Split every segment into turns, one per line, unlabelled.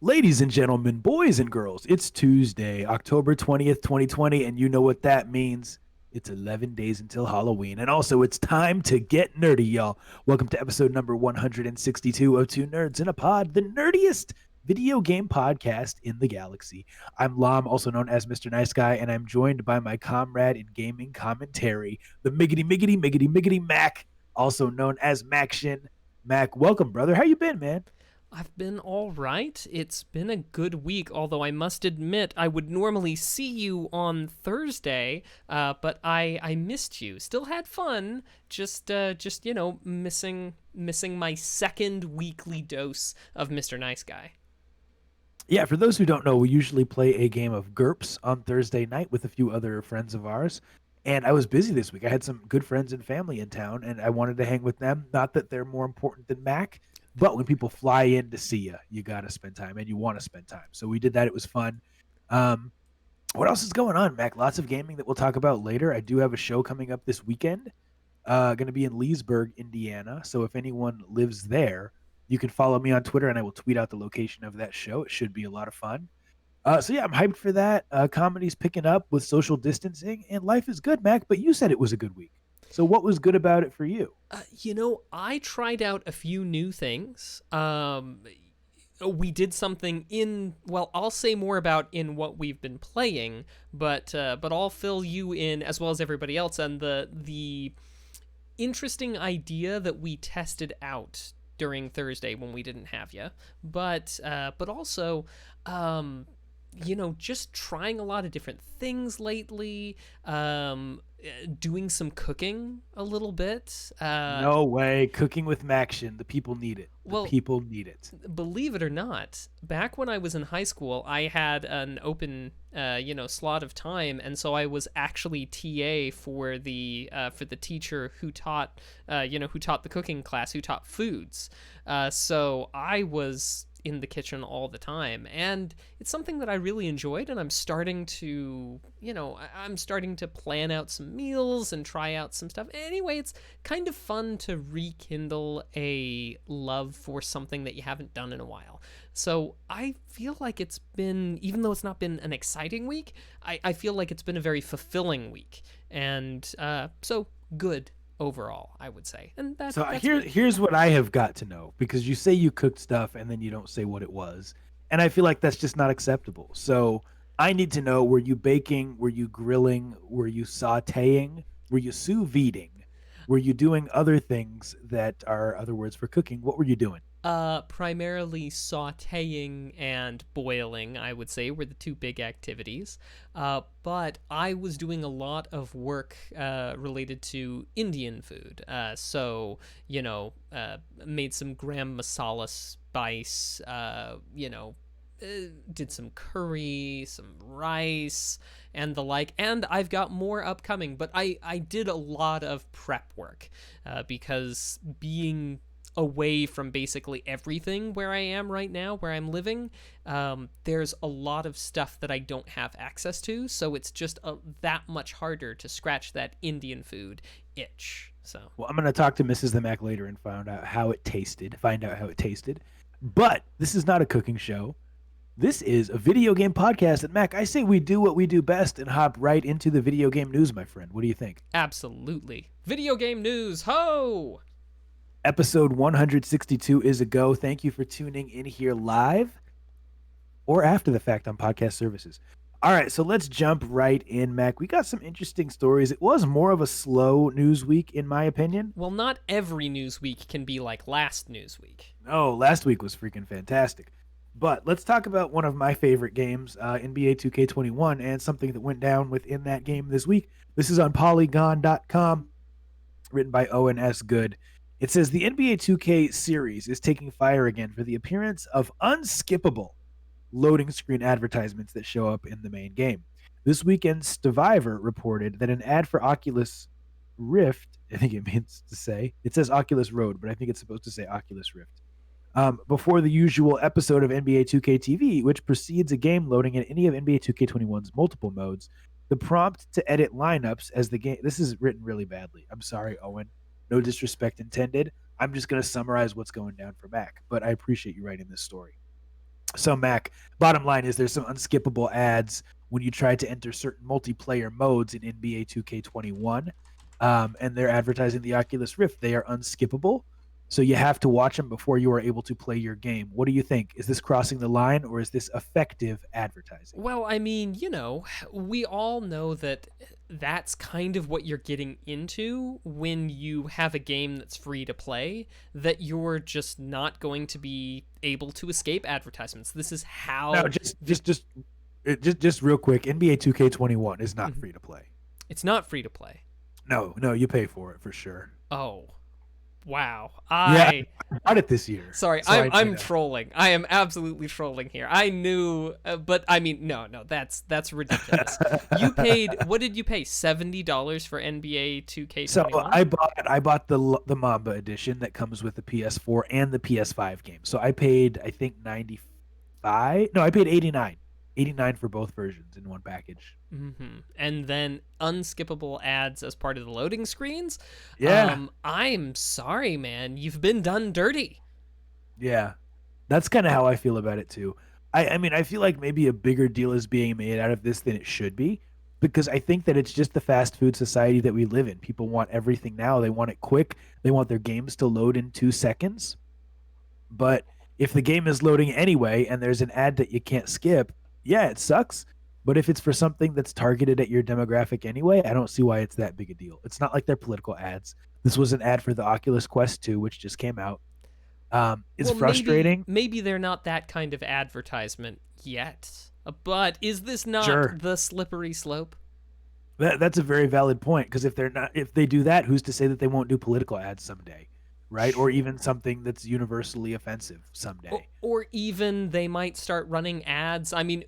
Ladies and gentlemen, boys and girls, it's Tuesday, October 20th, 2020, and you know what that means. It's 11 days until Halloween, and also it's time to get nerdy, y'all. Welcome to episode number 162 of Two Nerds in a Pod, the nerdiest video game podcast in the galaxy. I'm Lam, also known as Mr. Nice Guy, and I'm joined by my comrade in gaming commentary, the Miggity Mac, also known as Maction. Mac, welcome, brother. How you been, man?
I've been all right. It's been a good week, although I must admit I would normally see you on Thursday, but I missed you. Still had fun, just missing my second weekly dose of Mr. Nice Guy.
Yeah, for those who don't know, we usually play a game of GURPS on Thursday night with a few other friends of ours. And I was busy this week. I had some good friends and family in town, and I wanted to hang with them. Not that they're more important than Mac, but when people fly in to see you, you got to spend time, and you want to spend time. So we did that. It was fun. Um, what else is going on, Mac? Lots of gaming that we'll talk about later. I do have a show coming up this weekend. Going to be in Leesburg, Indiana. So if anyone lives there, you can follow me on Twitter, and I will tweet out the location of that show. It should be a lot of fun. So yeah, I'm hyped for that. Comedy's picking up with social distancing, and life is good, Mac. But you said it was a good week. So what was good about it for you?
I tried out a few new things. We did something well, I'll say more about in what we've been playing, but I'll fill you in as well as everybody else on the interesting idea that we tested out during Thursday when we didn't have you, but also just trying a lot of different things lately, doing some cooking a little bit.
No way. Cooking with Maction. The people need it. The
Well,
people need it.
believe it or not, back when I was in high school, I had an open, slot of time, and so I was actually TA for the teacher who taught, who taught the cooking class, who taught foods. So I was in the kitchen all the time, and it's something that I really enjoyed, and I'm starting to plan out some meals and try out some stuff. Anyway, it's kind of fun to rekindle a love for something that you haven't done in a while. So I feel like it's been, even though it's not been an exciting week, I feel like it's been a very fulfilling week, and so good overall, I would say. And
So
that's
here's what I have got to know, because you say you cooked stuff and then you don't say what it was. And I feel like that's just not acceptable. So I need to know, were you baking? Were you grilling? Were you sautéing? Were you sous videing? Were you doing other things that are other words for cooking? What were you doing?
Primarily sauteing and boiling, I would say, were the two big activities. But I was doing a lot of work related to Indian food. Made some gram masala spice, did some curry, some rice, and the like. And I've got more upcoming, but I did a lot of prep work because being away from basically everything where I am right now, where I'm living, there's a lot of stuff that I don't have access to, so it's just that much harder to scratch that Indian food itch. So,
Well, I'm going to talk to Mrs. the Mac later and find out how it tasted. But this is not a cooking show. This is a video game podcast. And Mac, I say we do what we do best and hop right into the video game news, my friend. What do you think?
absolutely. Video game news, ho!
Episode 162 is a go. Thank you for tuning in here live or after the fact on podcast services. All right, so let's jump right in, Mac. We got some interesting stories. It was more of a slow news week, in my opinion.
Well, not every news week can be like last news week.
No, last week was freaking fantastic. But let's talk about one of my favorite games, NBA 2K21, and something that went down within that game this week. This is on Polygon.com, written by Owen S. Good. It says the NBA 2K series is taking fire again for the appearance of unskippable loading screen advertisements that show up in the main game. This weekend, Stevivor reported that an ad for Oculus Rift, I think it means to say, it says Oculus Road, but I think it's supposed to say Oculus Rift, before the usual episode of NBA 2K TV, which precedes a game loading in any of NBA 2K21's multiple modes. The prompt to edit lineups as the game. This is written really badly. I'm sorry, Owen. No disrespect intended. I'm just going to summarize what's going down for Mac, but I appreciate you writing this story. So Mac, bottom line is there's some unskippable ads when you try to enter certain multiplayer modes in NBA 2K21, and they're advertising the Oculus Rift. They are unskippable, so you have to watch them before you are able to play your game. What do you think? Is this crossing the line, or is this effective advertising?
Well, I mean, we all know that that's kind of what you're getting into when you have a game that's free to play, that you're just not going to be able to escape advertisements. This is
No,
how
just real quick. NBA 2K21 is not
Mhm.
free to play.
It's not free to play.
No, you pay for it for sure.
Oh, wow.
Yeah, I bought it this year.
Sorry,
So I
I'm
know.
trolling. I am absolutely trolling here. I knew, but I mean, no, that's ridiculous. You paid, what did you pay? $70 for NBA
So
2K21?
I bought the Mamba edition that comes with the PS4 and the PS5 game. So I paid I think 95. No, I paid 89. 89 for both versions in one package.
And then unskippable ads as part of the loading screens.
Yeah.
I'm sorry, man. You've been done dirty.
Yeah. That's kind of how I feel about it too. I mean, I feel like maybe a bigger deal is being made out of this than it should be because I think that it's just the fast food society that we live in. People want everything now. They want it quick. They want their games to load in 2 seconds. But if the game is loading anyway and there's an ad that you can't skip, yeah, it sucks. But if it's for something that's targeted at your demographic anyway, I don't see why it's that big a deal. It's not like they're political ads. This was an ad for the Oculus Quest 2, which just came out. It's
Well, maybe
frustrating.
maybe they're not that kind of advertisement yet. But is this not
Sure.
the slippery slope?
That's a very valid point because if they do that, who's to say that they won't do political ads someday, right? Or even something that's universally offensive someday.
Or even they might start running ads. I mean,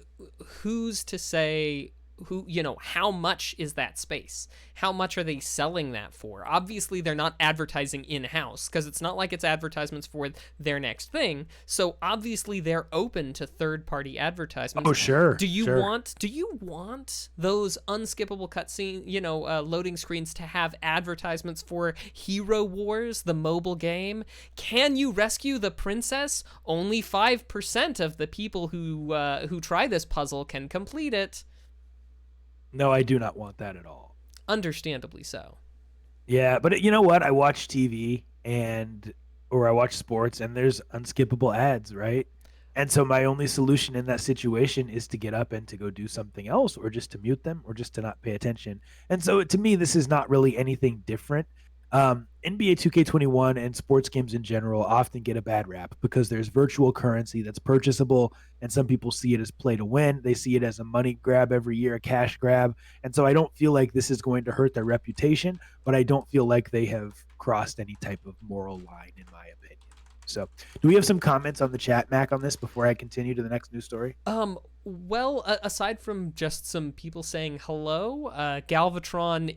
who's to say how much is that space? How much are they selling that for? Obviously, they're not advertising in-house because it's not like it's advertisements for their next thing. So obviously, they're open to third-party advertisements.
Oh, sure.
Do you
Sure.
want those unskippable cutscene, loading screens to have advertisements for Hero Wars, the mobile game? Can you rescue the princess? Only 5% of the people who try this puzzle can complete it.
No, I do not want that at all.
Understandably so.
Yeah, but you know what? I watch TV or I watch sports and there's unskippable ads, right? And so my only solution in that situation is to get up and to go do something else or just to mute them or just to not pay attention. And so to me this is not really anything different. NBA 2K21 and sports games in general often get a bad rap because there's virtual currency that's purchasable and some people see it as play to win. They see it as a money grab every year, a cash grab. And so I don't feel like this is going to hurt their reputation, but I don't feel like they have crossed any type of moral line, in my opinion. So, do we have some comments on the chat, Mac, on this before I continue to the next news story?
Well, aside from just some people saying hello, Galvatron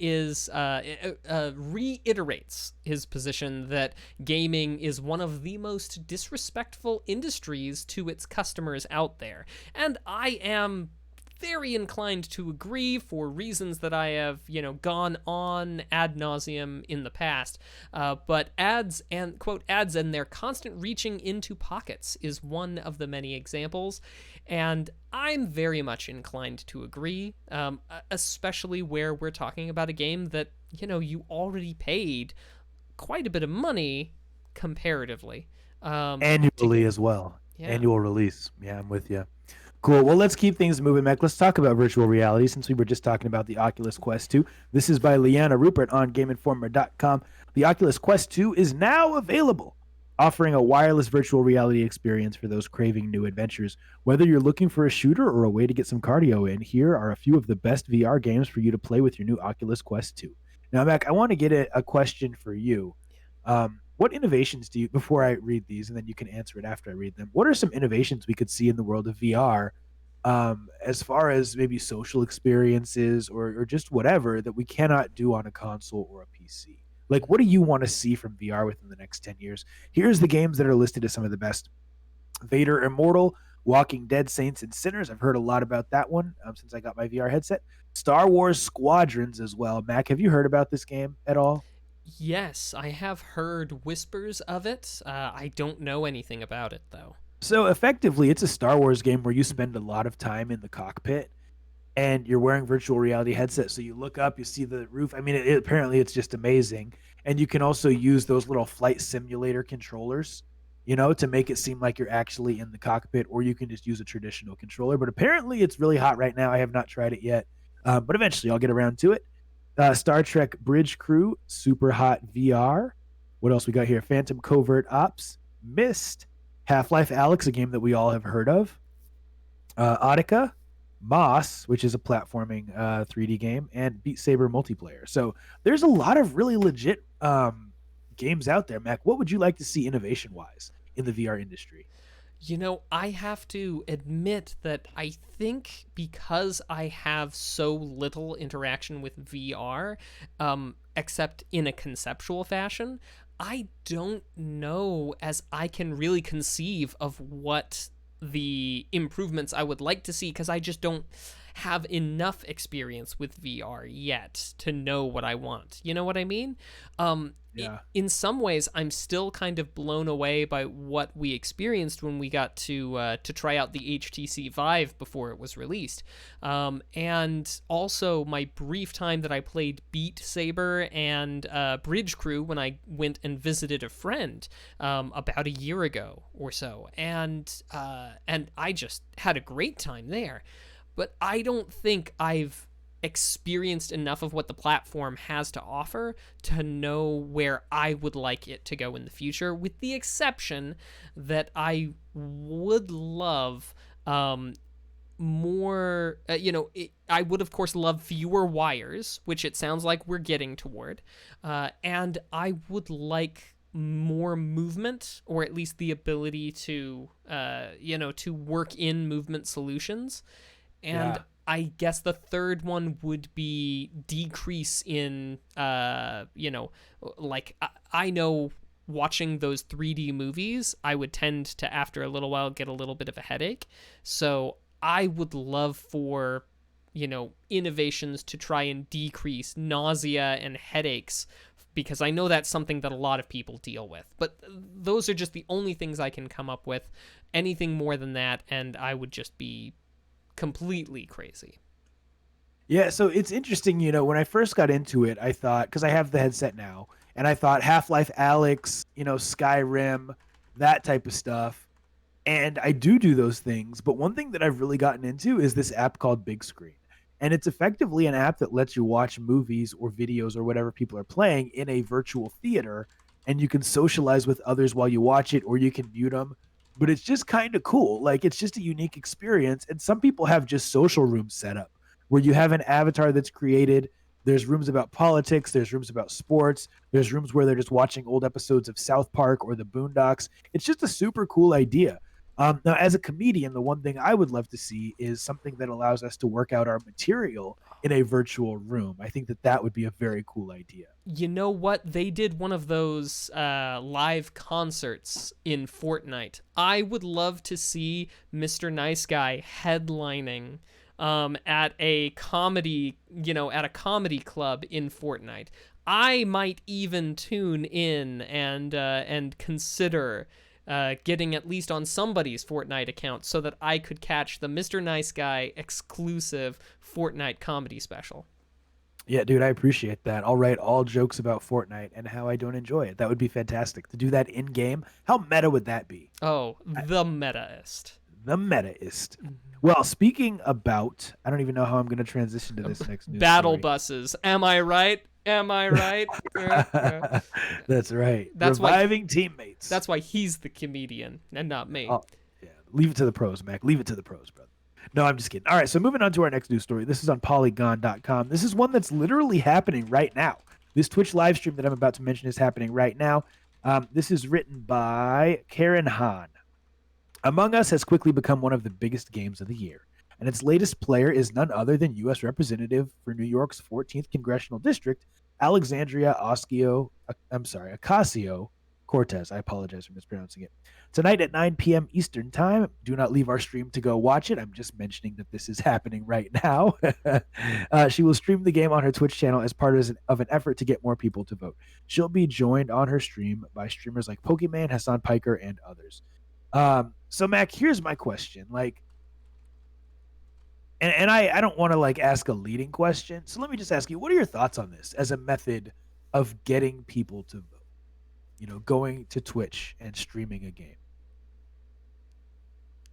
reiterates his position that gaming is one of the most disrespectful industries to its customers out there, and I am very inclined to agree for reasons that I have, gone on ad nauseum in the past. But ads and quote ads and their constant reaching into pockets is one of the many examples, and I'm very much inclined to agree, especially where we're talking about a game that you already paid quite a bit of money comparatively.
Annually as well.
Yeah.
Annual release. Yeah, I'm with you. Cool. Well, let's keep things moving, Mac. Let's talk about virtual reality since we were just talking about the Oculus Quest 2. This is by Liana Rupert on GameInformer.com. The Oculus Quest 2 is now available, offering a wireless virtual reality experience for those craving new adventures. Whether you're looking for a shooter or a way to get some cardio in, here are a few of the best VR games for you to play with your new Oculus Quest 2. Now, Mac, I want to get a question for you. What innovations do you, before I read these, and then you can answer it after I read them, what are some innovations we could see in the world of VR, as far as maybe social experiences or just whatever that we cannot do on a console or a PC? Like, what do you want to see from VR within the next 10 years? Here's the games that are listed as some of the best: Vader Immortal, Walking Dead Saints and Sinners. I've heard a lot about that one since I got my VR headset. Star Wars Squadrons as well. Mac, have you heard about this game at all?
Yes, I have heard whispers of it. I don't know anything about it though.
So effectively, it's a Star Wars game where you spend a lot of time in the cockpit and you're wearing virtual reality headset. So you look up, you see the roof. I mean, apparently it's just amazing. And you can also use those little flight simulator controllers, to make it seem like you're actually in the cockpit, or you can just use a traditional controller. But apparently it's really hot right now. I have not tried it yet, but eventually I'll get around to it. Star Trek Bridge Crew, Super Hot VR. What else we got here? Phantom Covert Ops, Myst, Half Life Alyx, a game that we all have heard of. Audica, Moss, which is a platforming 3D game, and Beat Saber multiplayer. So there's a lot of really legit games out there. Mac, what would you like to see innovation wise in the VR industry?
I have to admit that I think because I have so little interaction with VR, except in a conceptual fashion, I don't know as I can really conceive of what the improvements I would like to see because I just don't have enough experience with VR yet to know what I want. You know what I mean?
Yeah.
In some ways, I'm still kind of blown away by what we experienced when we got to try out the HTC Vive before it was released, and also my brief time that I played Beat Saber and Bridge Crew when I went and visited a friend about a year ago or so, and I just had a great time there. But I don't think I've experienced enough of what the platform has to offer to know where I would like it to go in the future, with the exception that I would love more, I would, of course, love fewer wires, which it sounds like we're getting toward. And I would like more movement, or at least the ability to, to work in movement solutions. And
Yeah.
I guess the third one would be decrease in, like I know watching those 3D movies, I would tend to, after a little while, get a little bit of a headache. So I would love for, innovations to try and decrease nausea and headaches, because I know that's something that a lot of people deal with. But those are just the only things I can come up with. Anything more than that, and I would just be completely crazy.
Yeah, so it's interesting, when I first got into it, I thought, because I have the headset now, and I thought Half-Life Alyx, Skyrim, that type of stuff. And I do those things, but one thing that I've really gotten into is this app called Big Screen. And it's effectively an app that lets you watch movies or videos or whatever people are playing in a virtual theater, and you can socialize with others while you watch it, or you can mute them. But it's just kind of cool. Like, it's just a unique experience. And some people have just social rooms set up where you have an avatar that's created. There's rooms about politics, there's rooms about sports, there's rooms where they're just watching old episodes of South Park or the Boondocks. It's just a super cool idea. Now, as a comedian, the one thing I would love to see is something that allows us to work out our material in a virtual room. I think that that would be a very cool idea.
You know what? They did one of those live concerts in Fortnite. I would love to see Mr. Nice Guy headlining at a comedy, at a comedy club in Fortnite. I might even tune in and consider getting at least on somebody's Fortnite account so that I could catch the Mr. Nice Guy exclusive Fortnite comedy special.
Yeah, dude, I appreciate that. I'll write all jokes about Fortnite and how I don't enjoy it. That would be fantastic to do that in game. How meta would that be?
Oh, the metaist.
The metaist. Well, speaking about, I don't even know how I'm going to transition to this next news
Battle
story.
buses. Am I right? Am I right?
That's right.
That's
Reviving teammates.
That's why he's the comedian and not me.
Oh, yeah. Leave it to the pros, Mac. Leave it to the pros, brother. No, I'm just kidding. All right, so moving on to our next news story. This is on Polygon.com. This is one that's literally happening right now. This Twitch live stream that I'm about to mention is happening right now. This is written by Karen Hahn. Among Us has quickly become one of the biggest games of the year, and its latest player is none other than U.S. Representative for New York's 14th Congressional District, Alexandria Ocasio-Cortez. I apologize for mispronouncing it. Tonight at 9 p.m. Eastern Time. Do not leave our stream to go watch it. I'm just mentioning that this is happening right now. She will stream the game on her Twitch channel as part of an effort to get more people to vote. She'll be joined on her stream by streamers like Pokemon, Hassan Piker, and others. So Mac, here's my question. Like, and I don't want to like ask a leading question. So let me just ask you, what are your thoughts on this as a method of getting people to vote? You know, going to Twitch and streaming a game.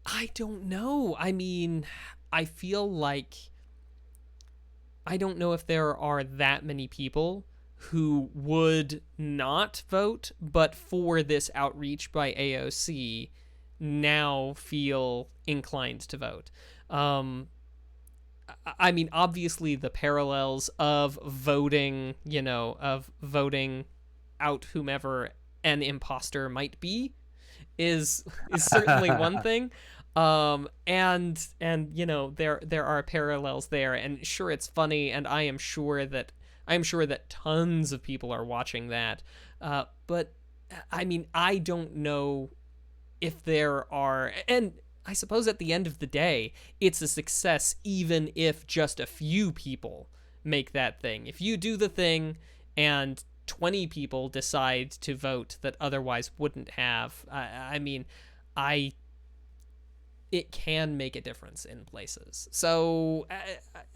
I don't know. I mean, I feel like I don't know if there are that many people who would not vote, but for this outreach by AOC, now feel inclined to vote. Um, I mean, obviously, the parallels of voting, of voting out whomever an imposter might be is certainly one thing. And there are parallels there, and sure, it's funny, and I am sure that tons of people are watching that. But I mean, I don't know if there are, and I suppose at the end of the day, it's a success even if just a few people make that thing. If you do the thing and 20 people decide to vote that otherwise wouldn't have, I mean, I it can make a difference in places. So,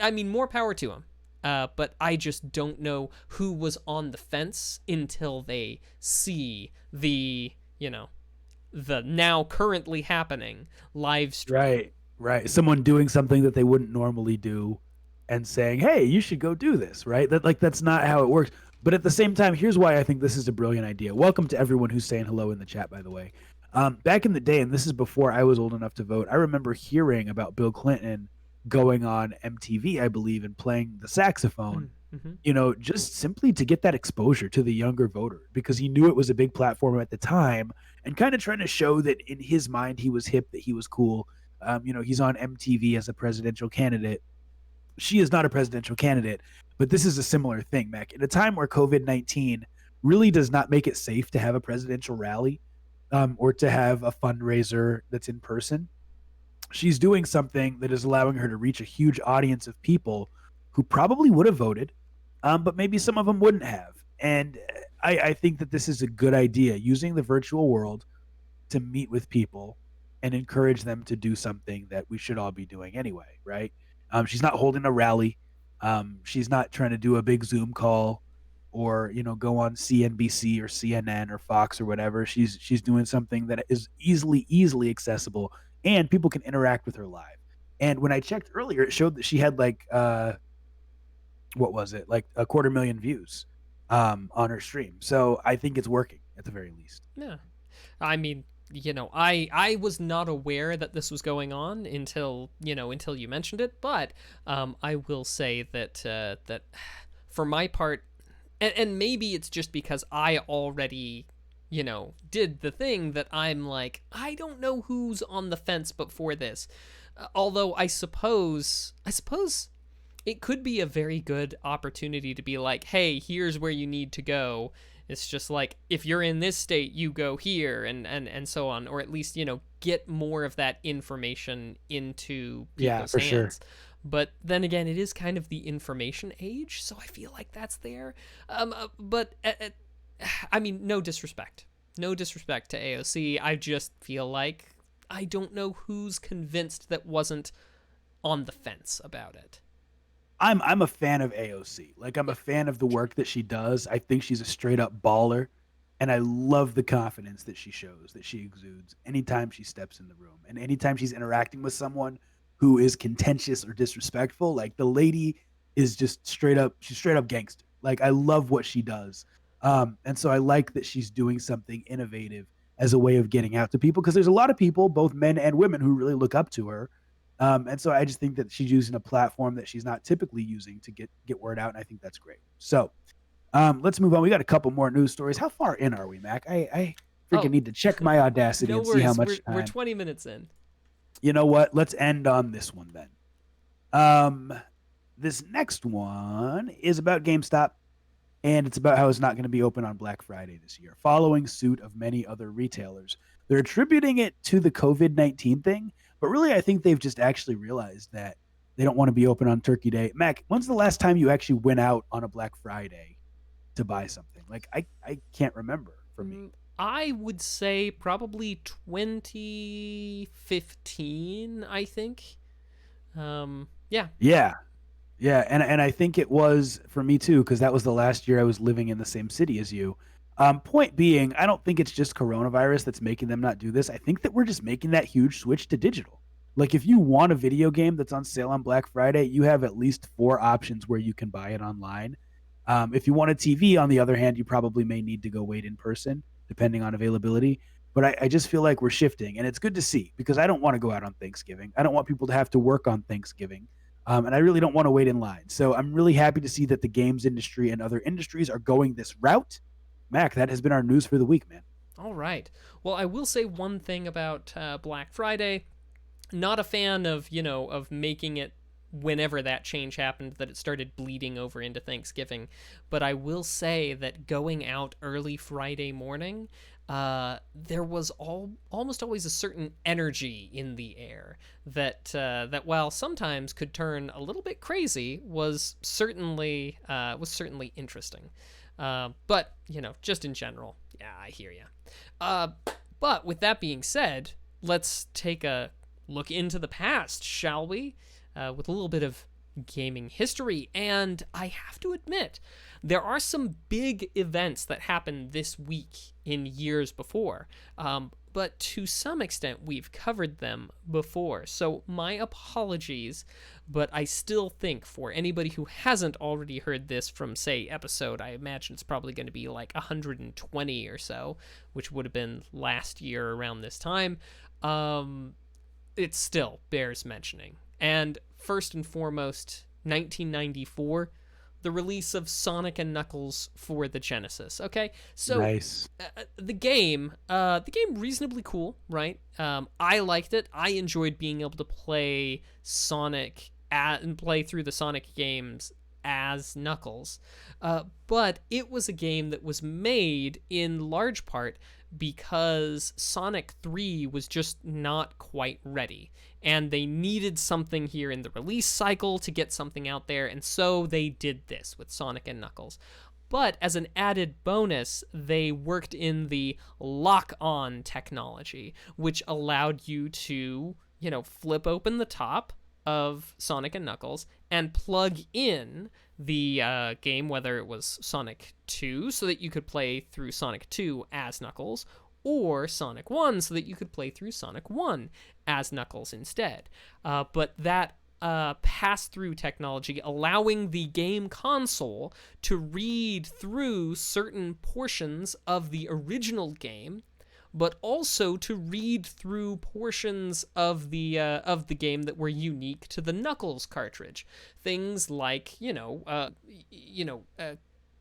I mean, more power to them. But I just don't know who was on the fence until they see the now currently happening live stream.
Right, right. Someone doing something that they wouldn't normally do and saying, "Hey, you should go do this," right? That's not how it works. But at the same time, here's why I think this is a brilliant idea. Welcome to everyone who's saying hello in the chat, by the way. Back in the day, and this is before I was old enough to vote, I remember hearing about Bill Clinton going on MTV, I believe, and playing the saxophone,
Mm-hmm.
just simply to get that exposure to the younger voter because he knew it was a big platform at the time and kind of trying to show that in his mind he was hip, that he was cool. He's on MTV as a presidential candidate. She is not a presidential candidate, but this is a similar thing, Mac. In a time where COVID-19 really does not make it safe to have a presidential rally or to have a fundraiser that's in person, she's doing something that is allowing her to reach a huge audience of people who probably would have voted, but maybe some of them wouldn't have. And I think that this is a good idea, using the virtual world to meet with people and encourage them to do something that we should all be doing anyway, right? She's not holding a rally. She's not trying to do a big Zoom call or go on CNBC or CNN or Fox or whatever. She's doing something that is easily accessible and people can interact with her live. And when I checked earlier, it showed that she had like what was it, like a quarter million views on her stream. So I think it's working at the very least.
Yeah. I mean, I was not aware that this was going on until you mentioned it, but I will say that for my part, and maybe it's just because I already did the thing that I'm like, I don't know who's on the fence but for this. Although I suppose it could be a very good opportunity to be like, hey, here's where you need to go. It's just like, if you're in this state, you go here, and so on, or at least get more of that information into
Yeah,
people's
for sure.
hands. But then again, it is kind of the information age, so I feel like that's there. But I mean, no disrespect to AOC. I just feel like I don't know who's convinced that wasn't on the fence about it.
I'm a fan of AOC. Like I'm a fan of the work that she does. I think she's a straight up baller, and I love the confidence that she shows, that she exudes anytime she steps in the room, and anytime she's interacting with someone who is contentious or disrespectful. Like the lady is just straight up. She's straight up gangster. Like I love what she does, and so I like that she's doing something innovative as a way of getting out to people because there's a lot of people, both men and women, who really look up to her. And so I just think that she's using a platform that she's not typically using to get word out, and I think that's great. So let's move on. We got a couple more news stories. How far in are we, Mac? I freaking
Oh,
need to check my audacity
no
and see how
worries. We're
much
we're
time.
20 minutes in.
You know what? Let's end on this one then. Um, this next one is about GameStop, and it's about how it's not going to be open on Black Friday this year, following suit of many other retailers. They're attributing it to the COVID-19 thing, but really, I think they've just actually realized that they don't want to be open on Turkey Day. Mac, when's the last time you actually went out on a Black Friday to buy something? Like, I can't remember for me.
I would say probably 2015, I think. Yeah.
Yeah. Yeah, and I think it was for me too, because that was the last year I was living in the same city as you. Point being, I don't think it's just coronavirus that's making them not do this. I think that we're just making that huge switch to digital. Like if you want a video game that's on sale on Black Friday, you have at least four options where you can buy it online. If you want a TV, on the other hand, you probably may need to go wait in person, depending on availability. But I just feel like we're shifting, and it's good to see because I don't want to go out on Thanksgiving. I don't want people to have to work on Thanksgiving. And I really don't want to wait in line. So I'm really happy to see that the games industry and other industries are going this route. Mac, that has been our news for the week, man.
All right. Well, I will say one thing about Black Friday. Not a fan of, of making it whenever that change happened, that it started bleeding over into Thanksgiving. But I will say that going out early Friday morning, there was almost always a certain energy in the air that while sometimes could turn a little bit crazy, was certainly interesting. But just in general, yeah, I hear you. But with that being said, let's take a look into the past, shall we? With a little bit of gaming history. And I have to admit, there are some big events that happened this week in years before. But to some extent, we've covered them before. So my apologies, but I still think for anybody who hasn't already heard this from, say, episode, I imagine it's probably going to be like 120 or so, which would have been last year around this time. It still bears mentioning. And first and foremost, 1994, the release of Sonic and Knuckles for the Genesis. Okay, so
Nice.
the game reasonably cool, right? I liked it. I enjoyed being able to play Sonic and play through the Sonic games as Knuckles. But it was a game that was made in large part because Sonic 3 was just not quite ready. And they needed something here in the release cycle to get something out there, and so they did this with Sonic and Knuckles. But as an added bonus, they worked in the lock-on technology, which allowed you to, flip open the top of Sonic and Knuckles and plug in the game, whether it was Sonic 2, so that you could play through Sonic 2 as Knuckles, or Sonic 1, so that you could play through Sonic 1 as Knuckles instead. But that pass-through technology, allowing the game console to read through certain portions of the original game, but also to read through portions of the game that were unique to the Knuckles cartridge. Things like,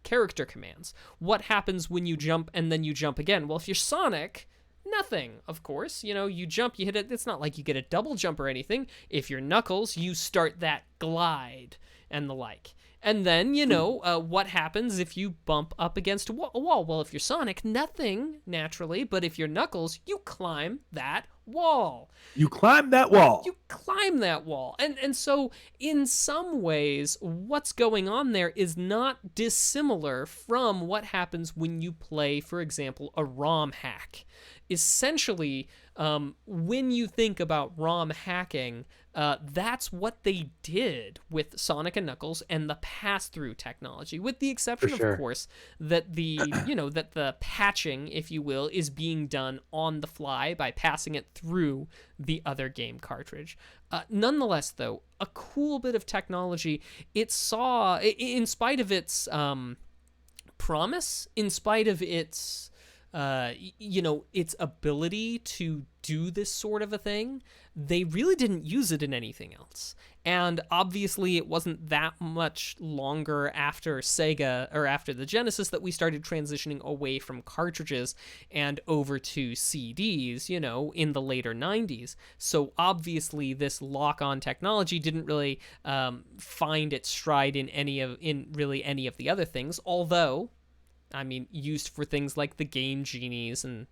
character commands. What happens when you jump and then you jump again? Well, if you're Sonic, nothing, of course. You jump, you hit it. It's not like you get a double jump or anything. If you're Knuckles, you start that glide and the like. And then, what happens if you bump up against a wall? Well, if you're Sonic, nothing, naturally. But if you're Knuckles, you climb that wall.
You climb that wall.
You climb that wall. And so, in some ways, what's going on there is not dissimilar from what happens when you play, for example, a ROM hack. Essentially, when you think about ROM hacking, that's what they did with Sonic and Knuckles and the pass-through technology, with the exception, of course, that that the patching, if you will, is being done on the fly by passing it through the other game cartridge. Nonetheless, though, a cool bit of technology. It saw, in spite of its promise, in spite of its its ability to do this sort of a thing, they really didn't use it in anything else. And obviously it wasn't that much longer after Sega, or after the Genesis, that we started transitioning away from cartridges and over to CDs, in the later 90s. So obviously this lock-on technology didn't really find its stride in really any of the other things, although, I mean, used for things like the Game Genies and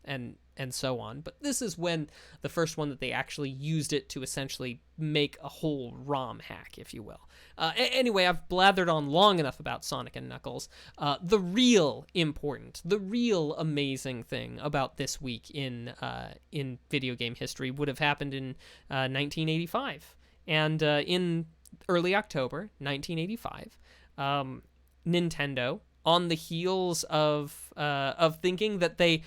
and so on. But this is when the first one that they actually used it to essentially make a whole ROM hack, if you will. Anyway, I've blathered on long enough about Sonic and Knuckles. The real important, the real amazing thing about this week in video game history would have happened in 1985. And in early October 1985, Nintendo, on the heels of thinking that they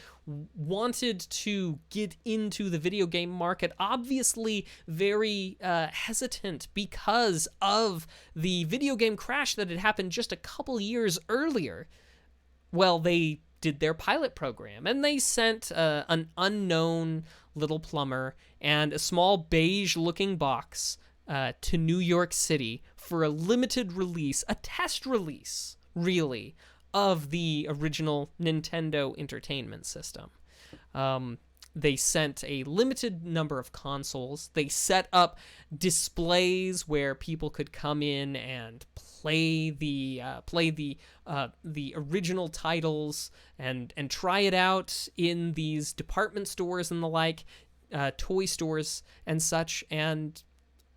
wanted to get into the video game market, obviously very hesitant because of the video game crash that had happened just a couple years earlier. Well, they did their pilot program, and they sent an unknown little plumber and a small beige-looking box to New York City for a limited release, a test release, really, of the original Nintendo Entertainment System. They sent a limited number of consoles. They set up displays where people could come in and play the original titles and try it out in these department stores and the like, toy stores and such. And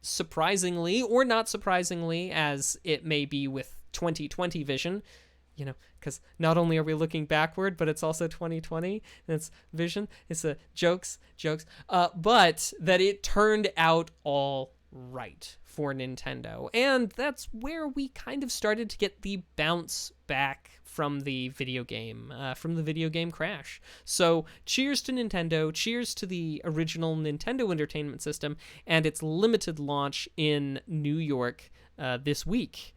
surprisingly, or not surprisingly, as it may be with 2020 vision, because not only are we looking backward, but it's also 2020, and it's vision, it's jokes, but that it turned out all right for Nintendo. And that's where we kind of started to get the bounce back from the video game crash. So cheers to Nintendo, cheers to the original Nintendo Entertainment System and its limited launch in New York this week.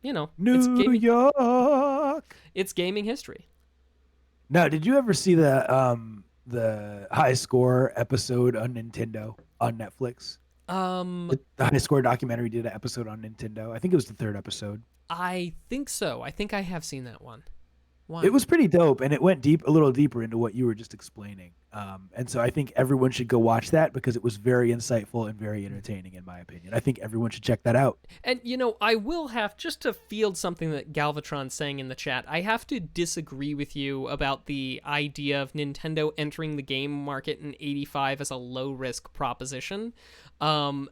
New York.
It's gaming history.
Now, did you ever see the High Score episode on Nintendo on Netflix? The High Score documentary did an episode on Nintendo. I think it was the third episode.
I think so. I think I have seen that one. Wow.
It was pretty dope, and it went a little deeper into what you were just explaining. And so I think everyone should go watch that because it was very insightful and very entertaining, in my opinion. I think everyone should check that out.
And, I will have, just to field something that Galvatron's saying in the chat, I have to disagree with you about the idea of Nintendo entering the game market in 85 as a low-risk proposition. That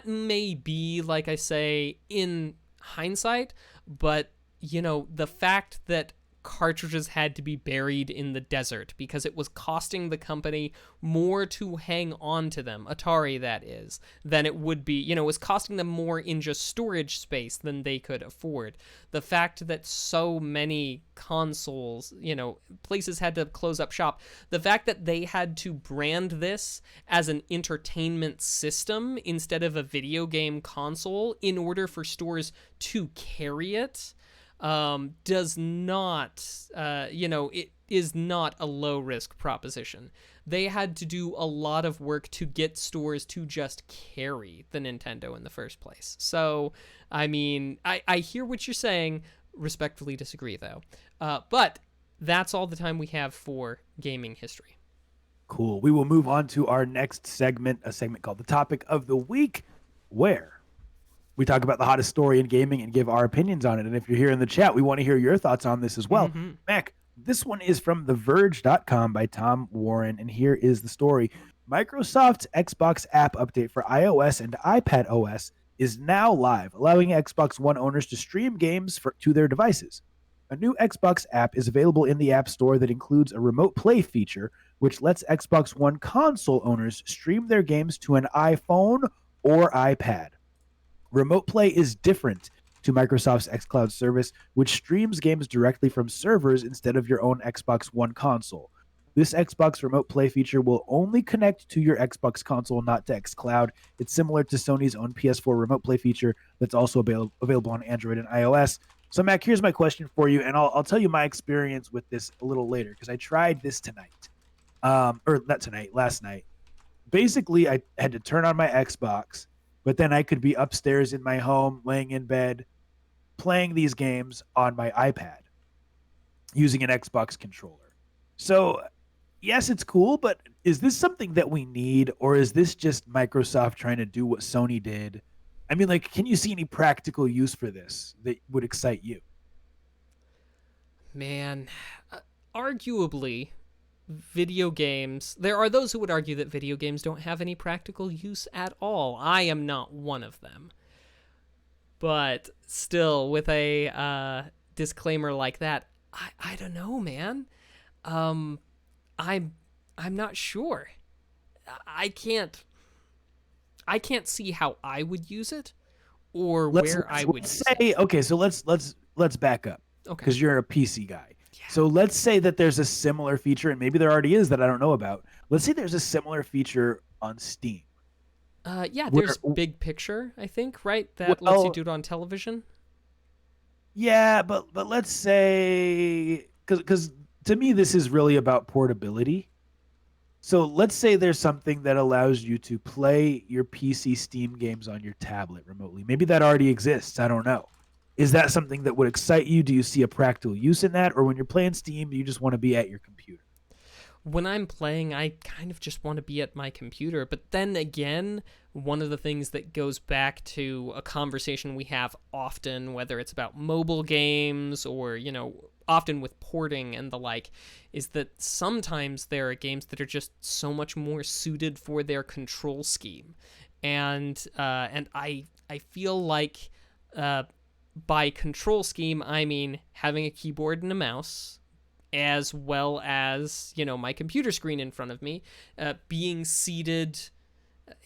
may be, like I say, in hindsight, but the fact that cartridges had to be buried in the desert because it was costing the company more to hang on to them, Atari that is, than it would be, it was costing them more in just storage space than they could afford. The fact that so many consoles, places had to close up shop, the fact that they had to brand this as an entertainment system instead of a video game console in order for stores to carry it, does not, it is not a low-risk proposition. They had to do a lot of work to get stores to just carry the Nintendo in the first place. So, I mean, I hear what you're saying, respectfully disagree, though. But that's all the time we have for gaming history.
Cool. We will move on to our next segment, a segment called The Topic of the Week, where we talk about the hottest story in gaming and give our opinions on it. And if you're here in the chat, we want to hear your thoughts on this as well.
Mm-hmm.
Mac, this one is from TheVerge.com by Tom Warren. And here is the story. Microsoft's Xbox app update for iOS and iPad OS is now live, allowing Xbox One owners to stream games to their devices. A new Xbox app is available in the App Store that includes a remote play feature, which lets Xbox One console owners stream their games to an iPhone or iPad. Remote Play is different to Microsoft's xCloud service, which streams games directly from servers instead of your own Xbox One console. This Xbox Remote Play feature will only connect to your Xbox console, not to xCloud. It's similar to Sony's own PS4 Remote Play feature that's also available on Android and iOS. So, Mac, here's my question for you, and I'll tell you my experience with this a little later because I tried this tonight. Or not tonight, last night. Basically, I had to turn on my Xbox, but then I could be upstairs in my home, laying in bed, playing these games on my iPad using an Xbox controller. So, yes, it's cool, but is this something that we need, or is this just Microsoft trying to do what Sony did? I mean, can you see any practical use for this that would excite you?
Man, arguably, video games, there are those who would argue that video games don't have any practical use at all. I am not one of them. But still, with a disclaimer like that, I don't know, man. I'm I'm not sure. I can't see how I would use it or where I would use it.
say okay, so let's back up
Okay.
because you're a PC guy.
Yeah.
So let's say that there's a similar feature, and maybe there already is that I don't know about. Let's say there's a similar feature on Steam.
Yeah,
Where-
there's Big Picture, I think, right? That lets you
Well-
do it on television.
Yeah, but let's say because to me this is really about portability. So let's say there's something that allows you to play your PC Steam games on your tablet remotely. Maybe that already exists. I don't know. Is that something that would excite you? Do you see a practical use in that? Or when you're playing Steam, do you just want to be at your computer?
When I'm playing, I kind of just want to be at my computer. But then again, one of the things that goes back to a conversation we have often, whether it's about mobile games or, often with porting and the like, is that sometimes there are games that are just so much more suited for their control scheme. And I feel like by control scheme, I mean having a keyboard and a mouse, as well as, my computer screen in front of me, being seated.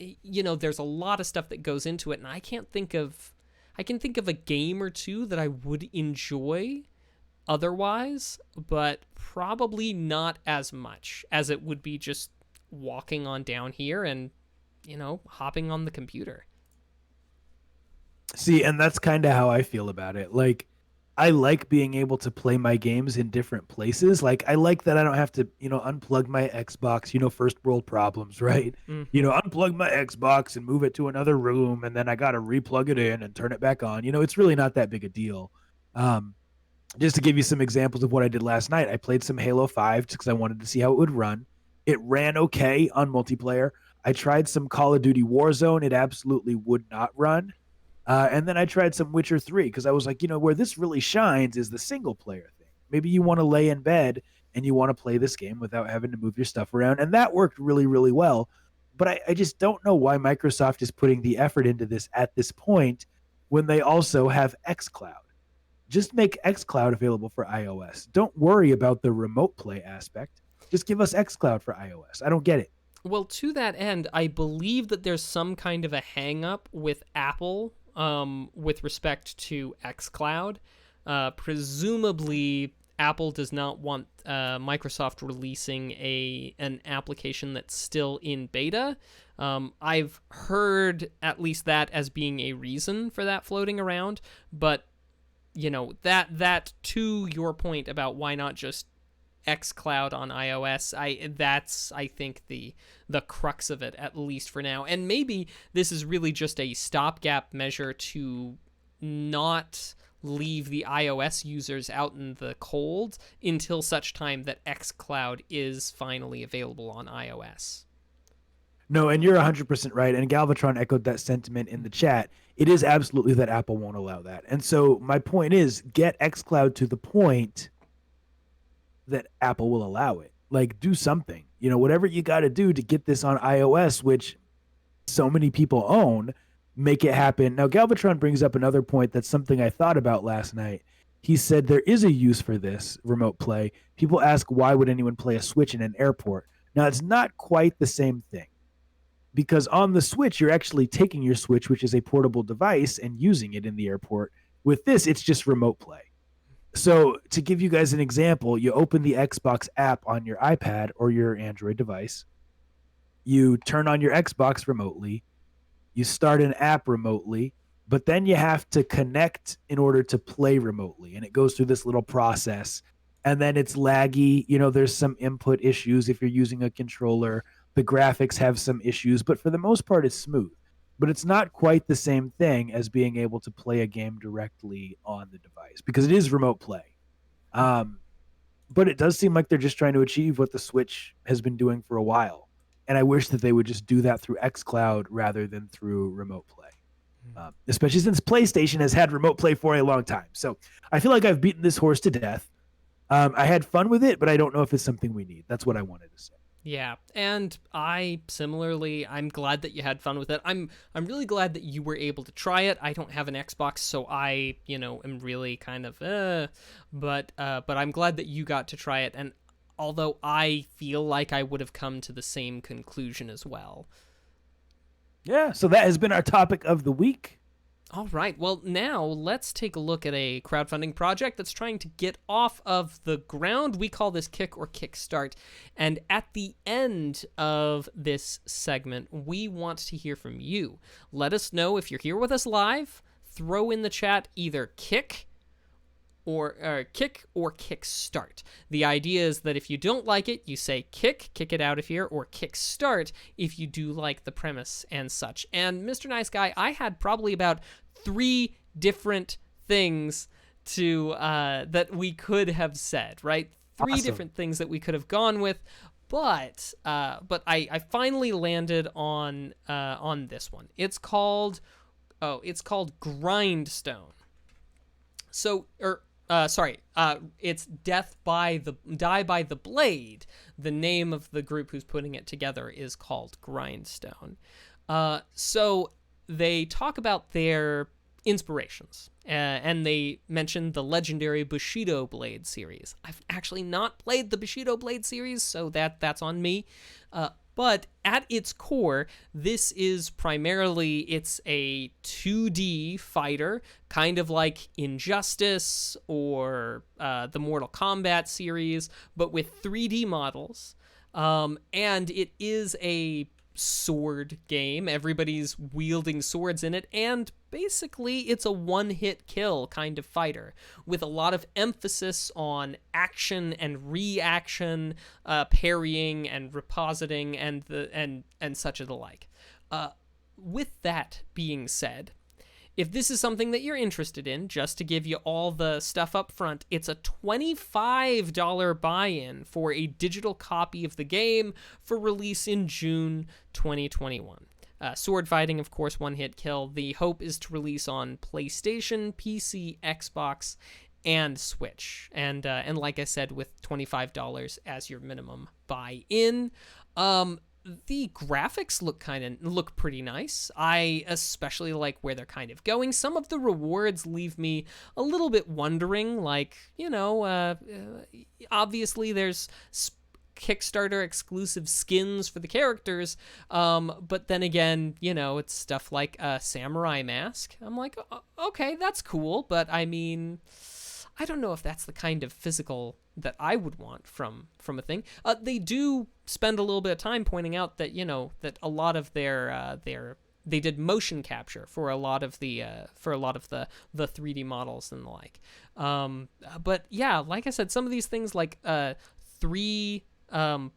There's a lot of stuff that goes into it, and I can think of a game or two that I would enjoy otherwise, but probably not as much as it would be just walking on down here and, hopping on the computer.
See, and that's kind of how I feel about it. Like, I like being able to play my games in different places. Like, I like that I don't have to, unplug my Xbox, first world problems, right? Unplug my Xbox and move it to another room, and then I got to replug it in and turn it back on. It's really not that big a deal. Just to give you some examples of what I did last night, I played some Halo 5 because I wanted to see how it would run. It ran okay on multiplayer. I tried some Call of Duty Warzone. It absolutely would not run. And then I tried some Witcher 3 because I was like, where this really shines is the single player thing. Maybe you want to lay in bed and you want to play this game without having to move your stuff around. And that worked really, really well. But I just don't know why Microsoft is putting the effort into this at this point when they also have xCloud. Just make xCloud available for iOS. Don't worry about the remote play aspect. Just give us xCloud for iOS. I don't get it.
Well, to that end, I believe that there's some kind of a hang-up with Apple with respect to xCloud. Presumably, Apple does not want Microsoft releasing an application that's still in beta. I've heard at least that as being a reason for that floating around, but that to your point about why not just xCloud on iOS, that's I think the crux of it, at least for now. And maybe this is really just a stopgap measure to not leave the iOS users out in the cold until such time that xCloud is finally available on iOS.
No, and you're 100% right. And Galvatron echoed that sentiment in the chat. It is absolutely that Apple won't allow that. And so my point is, get xCloud to the point that Apple will allow it. Like, do something. Whatever you got to do to get this on iOS, which so many people own, make it happen. Now, Galvatron brings up another point that's something I thought about last night. He said there is a use for this remote play. People ask, why would anyone play a Switch in an airport? Now, it's not quite the same thing. Because on the Switch, you're actually taking your Switch, which is a portable device, and using it in the airport. With this, it's just remote play. So to give you guys an example, you open the Xbox app on your iPad or your Android device. You turn on your Xbox remotely. You start an app remotely, but then you have to connect in order to play remotely. And it goes through this little process. And then it's laggy. There's some input issues if you're using a controller. The graphics have some issues, but for the most part, it's smooth. But it's not quite the same thing as being able to play a game directly on the device because it is remote play. But it does seem like they're just trying to achieve what the Switch has been doing for a while. And I wish that they would just do that through xCloud rather than through remote play, especially since PlayStation has had remote play for a long time. So I feel like I've beaten this horse to death. I had fun with it, but I don't know if it's something we need. That's what I wanted to say.
Yeah, and I similarly, I'm glad that you had fun with it. I'm really glad that you were able to try it. I don't have an Xbox, so I, am really kind of but I'm glad that you got to try it, and although I feel like I would have come to the same conclusion as well.
Yeah, so that has been our topic of the week.
All right. Well, now let's take a look at a crowdfunding project that's trying to get off of the ground. We call this Kick or Kickstart. And at the end of this segment, we want to hear from you. Let us know if you're here with us live. Throw in the chat either Kick or Kickstart. The idea is that if you don't like it, you say kick it out of here, or kickstart if you do like the premise and such. And Mr. Nice Guy, I had probably about 3 different things to that we could have said, right? 3
Awesome.
different things that we could have gone with. But I finally landed on this one. It's called Grindstone. So, it's Die by the Blade. The name of the group who's putting it together is called Grindstone. So they talk about their inspirations, and they mention the legendary Bushido Blade series. I've actually not played the Bushido Blade series, so that's on me. But at its core, this is primarily, it's a 2D fighter, kind of like Injustice or the Mortal Kombat series, but with 3D models. And it is a sword game. Everybody's wielding swords in it, and basically it's a one-hit kill kind of fighter with a lot of emphasis on action and reaction, parrying and repositing and such of the like. With that being said, if this is something that you're interested in, just to give you all the stuff up front, it's a $25 buy-in for a digital copy of the game for release in June 2021. Sword fighting, of course, one-hit kill. The hope is to release on PlayStation, PC, Xbox, and Switch. And like I said, with $25 as your minimum buy-in. The graphics look pretty nice. I especially like where they're kind of going. Some of the rewards leave me a little bit wondering, like, obviously there's Kickstarter exclusive skins for the characters, but then again, it's stuff like a samurai mask. I'm like, okay, that's cool, but I mean, I don't know if that's the kind of physical that I would want from a thing. They do spend a little bit of time pointing out that that a lot of they did motion capture for a lot of the 3D models and the like. But yeah, like I said, some of these things like 3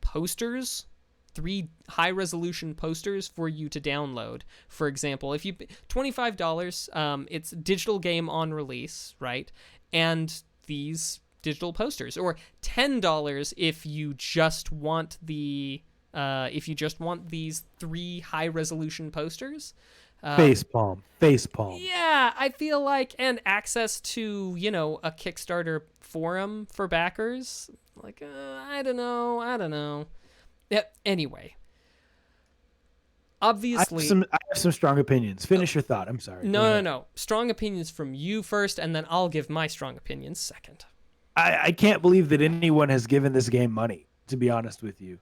posters. 3 high-resolution posters for you to download. For example, if you $25, it's a digital game on release, right? And these digital posters, or $10 if you just want these 3 high-resolution posters.
Facepalm.
Yeah, I feel like, and access to a Kickstarter forum for backers. Like, I don't know. Yeah, anyway, obviously,
I have some strong opinions. Finish your thought. I'm sorry.
No. Strong opinions from you first, and then I'll give my strong opinions second.
I can't believe that anyone has given this game money, to be honest with you.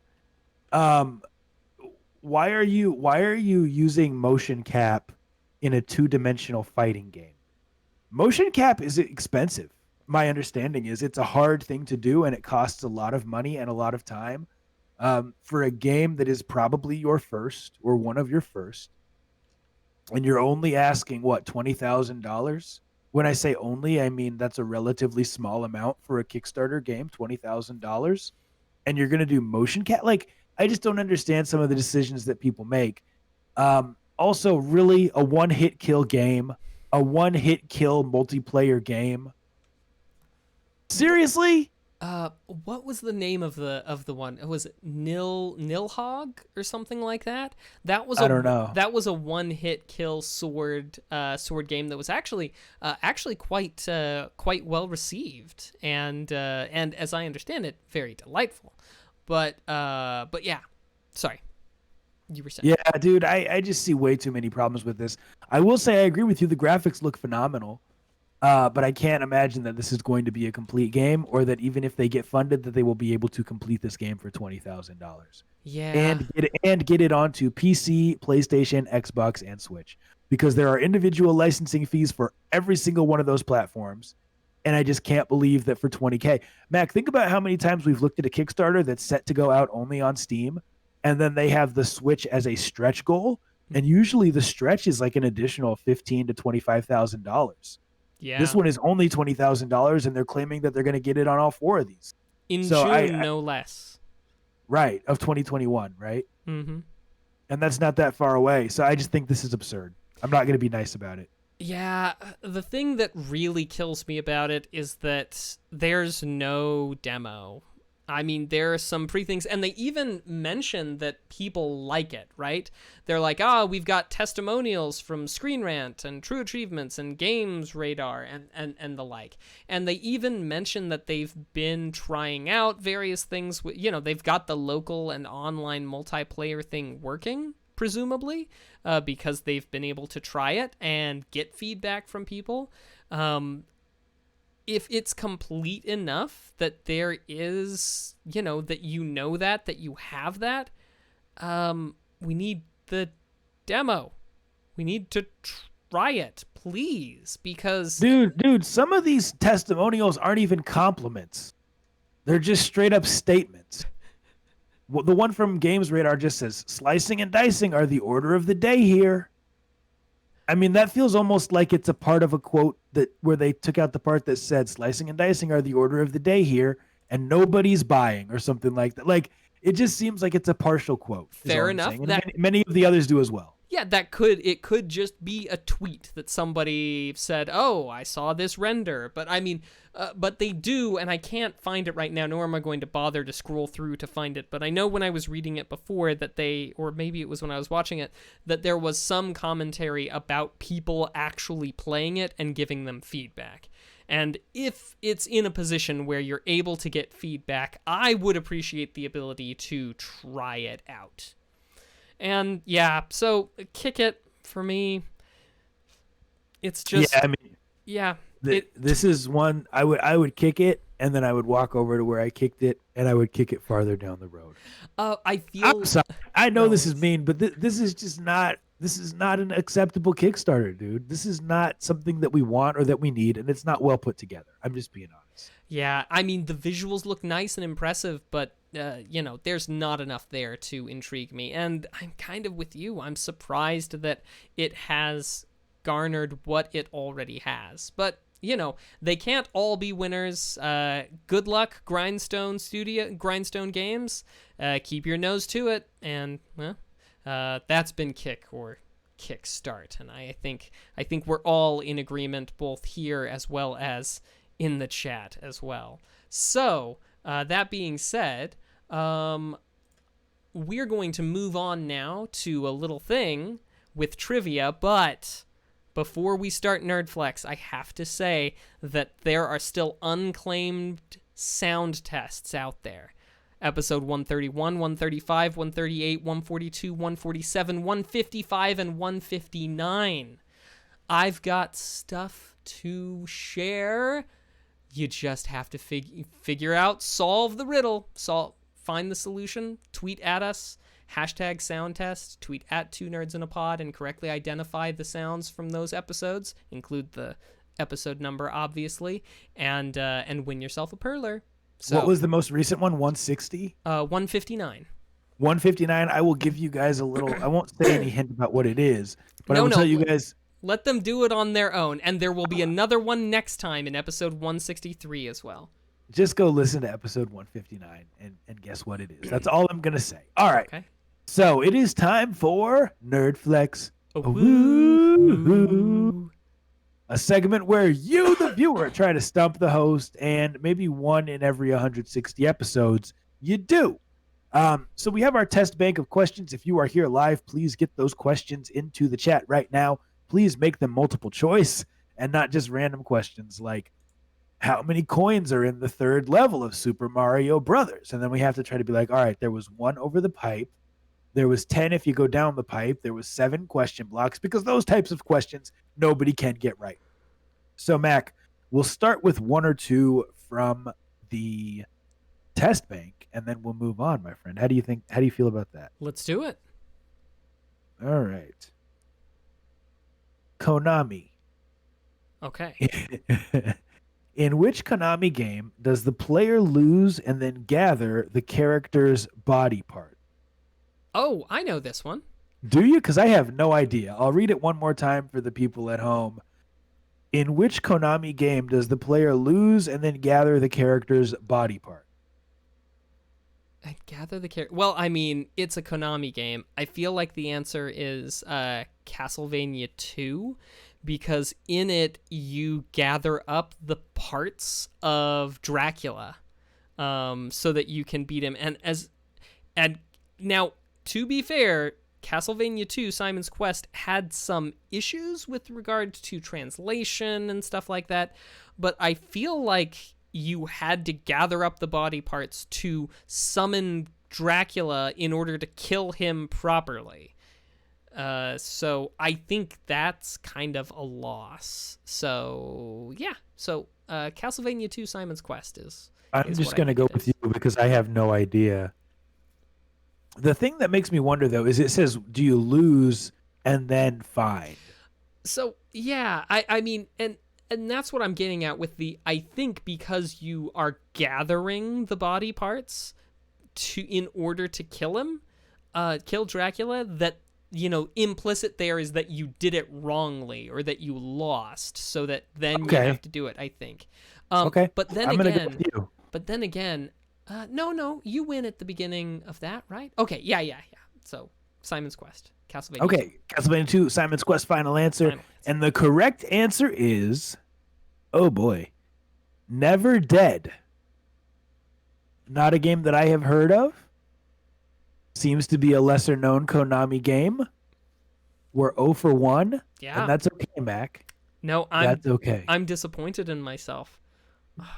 Why are you using motion cap in a 2-dimensional fighting game? Motion cap is expensive. My understanding is it's a hard thing to do, and it costs a lot of money and a lot of time. For a game that is probably your first or one of your first, and you're only asking $20,000. When I say only, I mean that's a relatively small amount for a Kickstarter game, $20,000, and you're gonna do motion cap. Like, I just don't understand some of the decisions that people make. Also, really, a one-hit kill game, a one-hit kill multiplayer game. Seriously?
What was the name of the one? It was Nilhogg or something like that.
I don't know.
That was a one-hit kill sword game that was actually quite well received, and as I understand it, very delightful. But yeah, sorry, you were saying.
Yeah, dude, I just see way too many problems with this. I will say I agree with you. The graphics look phenomenal. But I can't imagine that this is going to be a complete game, or that even if they get funded, that they will be able to complete this game for $20,000
Yeah.
and get it onto PC, PlayStation, Xbox, and Switch, because there are individual licensing fees for every single one of those platforms, and I just can't believe that for 20K. Mac, think about how many times we've looked at a Kickstarter that's set to go out only on Steam, and then they have the Switch as a stretch goal, and usually the stretch is like an additional $15,000 to $25,000.
Yeah.
This one is only $20,000, and they're claiming that they're going to get it on all four of these.
In
So
June, no less.
Right, of 2021, right?
Mm-hmm.
And that's not that far away. So I just think this is absurd. I'm not going to be nice about it.
Yeah, the thing that really kills me about it is that there's no demo. I mean, there are some pre-things, and they even mention that people like it, right? They're like, we've got testimonials from Screen Rant and True Achievements and Games Radar and the like. And they even mention that they've been trying out various things. They've got the local and online multiplayer thing working, presumably, because they've been able to try it and get feedback from people. If it's complete enough that there is, that that you have that, we need the demo. We need to try it, please, because...
Dude, some of these testimonials aren't even compliments. They're just straight up statements. Well, the one from Games Radar just says, slicing and dicing are the order of the day here. I mean, that feels almost like it's a part of a quote where they took out the part that said slicing and dicing are the order of the day here, and nobody's buying, or something like that. Like, it just seems like it's a partial quote.
Fair enough.
Many of the others do as well.
Yeah, it could just be a tweet that somebody said, I saw this render. But I mean, but they do, and I can't find it right now, nor am I going to bother to scroll through to find it. But I know when I was reading it before that or maybe it was when I was watching it, that there was some commentary about people actually playing it and giving them feedback. And if it's in a position where you're able to get feedback, I would appreciate the ability to try it out. And yeah, so kick it for me. It's just
this is one I would kick it, and then I would walk over to where I kicked it, and I would kick it farther down the road.
I'm
sorry. I know this is mean, but this is just not. This is not an acceptable Kickstarter, dude. This is not something that we want or that we need, and it's not well put together. I'm just being honest.
Yeah, I mean, the visuals look nice and impressive, but, there's not enough there to intrigue me. And I'm kind of with you. I'm surprised that it has garnered what it already has. But, they can't all be winners. Good luck, Grindstone Games. Keep your nose to it. And, well, that's been Kickstart. And I think we're all in agreement, both here as well as in the chat as well. So, that being said, we're going to move on now to a little thing with trivia, but before we start Nerdflex, I have to say that there are still unclaimed sound tests out there. Episode 131, 135, 138, 142, 147, 155, and 159. I've got stuff to share. You just have to figure out, solve the riddle, find the solution, tweet at us, #soundtest, tweet at 2nerdsinapod, and correctly identify the sounds from those episodes, include the episode number, obviously, and win yourself a Perler. So,
what was the most recent one? 160?
159.
159. I will give you guys a little. I won't say any hint about what it is, but I will tell you guys.
Let them do it on their own, and there will be another one next time in episode 163 as well.
Just go listen to episode 159 and guess what it is. That's all I'm going to say. All right.
Okay.
So it is time for Nerdflex. A segment where you, the a viewer try to stump the host, and maybe one in every 160 episodes, you do. So we have our test bank of questions. If you are here live, please get those questions into the chat right now. Please make them multiple choice and not just random questions like how many coins are in the third level of Super Mario Brothers? And then we have to try to be like, all right, there was 1 over the pipe. There was 10 if you go down the pipe. There was 7 question blocks, because those types of questions nobody can get right. So Mac, we'll start with 1 or 2 from the test bank, and then we'll move on, my friend. How do you feel about that?
Let's do it.
All right. Konami.
Okay.
In which Konami game does the player lose and then gather the character's body part?
Oh, I know this one.
Do you? Because I have no idea. I'll read it one more time for the people at home. In which Konami game does the player lose and then gather the character's body part?
I gather the character. Well, I mean, it's a Konami game. I feel like the answer is Castlevania 2, because in it you gather up the parts of Dracula, so that you can beat him. And now, to be fair, Castlevania 2 Simon's Quest had some issues with regard to translation and stuff like that, but I feel like you had to gather up the body parts to summon Dracula in order to kill him properly. So I think that's kind of a loss. So yeah. So Castlevania 2 Simon's Quest is.
I'm just going to go with you because I have no idea. The thing that makes me wonder, though, is it says, do you lose and then find?
So yeah, I mean, and that's what I'm getting at with I think because you are gathering the body parts in order to kill him, kill Dracula, that, implicit there is that you did it wrongly or that you lost, so that then you have to do it, I think.
Okay.
But then
I'm
again,
gonna go with you.
But then again, no, you win at the beginning of that, right? Okay, yeah. So Simon's Quest, Castlevania.
Okay, Castlevania 2, Simon's Quest, final answer. And the correct answer is, oh boy, Never Dead. Not a game that I have heard of. Seems to be a lesser known Konami game. We're 0 for 1.
Yeah.
And that's okay, Mac.
No,
that's okay.
I'm disappointed in myself.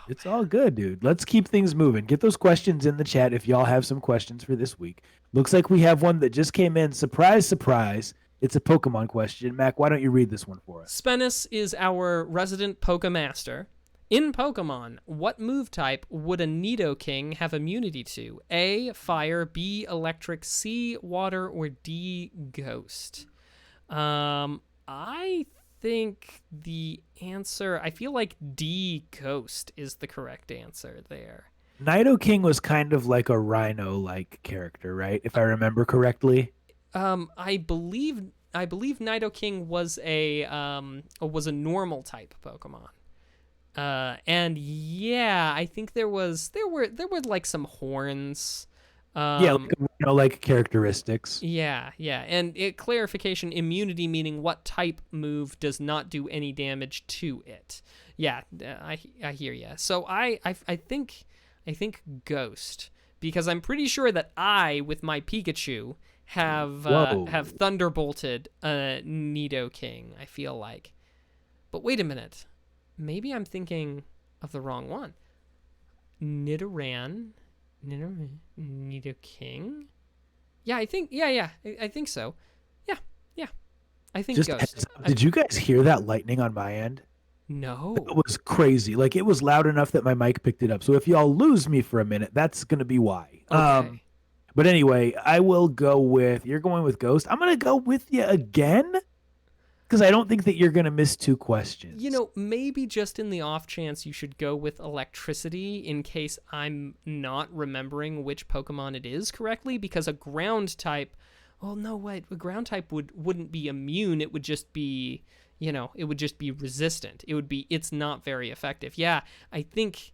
It's all good, dude. Let's keep things moving. Get those questions in the chat if y'all have some questions for this week. Looks like we have one that just came in. Surprise, surprise. It's a Pokemon question. Mac, why don't you read this one for us?
Spennis is our resident Pokemaster. In Pokemon, what move type would a Nidoking have immunity to? A, fire, B, electric, C, water, or D, ghost? I think the answer, I feel like D, ghost, is the correct answer there.
Nidoking was kind of like a rhino-like character, right? If I remember correctly.
I believe Nidoking was a normal type Pokemon. And yeah, I think there were like some horns.
Like characteristics.
Yeah. And clarification, immunity meaning what type move does not do any damage to it. Yeah, I hear ya. So I think ghost, because I'm pretty sure that I, with my Pikachu, have thunderbolted Nidoking, I feel like. But wait a minute. Maybe I'm thinking of the wrong one. Nidoking? Yeah, I think I think so. Yeah. I think ghost.
Did you guys hear that lightning on my end?
No.
It was crazy. Like, it was loud enough that my mic picked it up. So if y'all lose me for a minute, that's going to be why.
Okay.
But anyway, I will go with, you're going with ghost. I'm going to go with you again, because I don't think that you're going to miss 2 questions.
Maybe just in the off chance you should go with electricity in case I'm not remembering which Pokemon it is correctly, because a ground type, well, no, wait, a ground type wouldn't be immune. It would just be, it would just be resistant. It's not very effective. Yeah, I think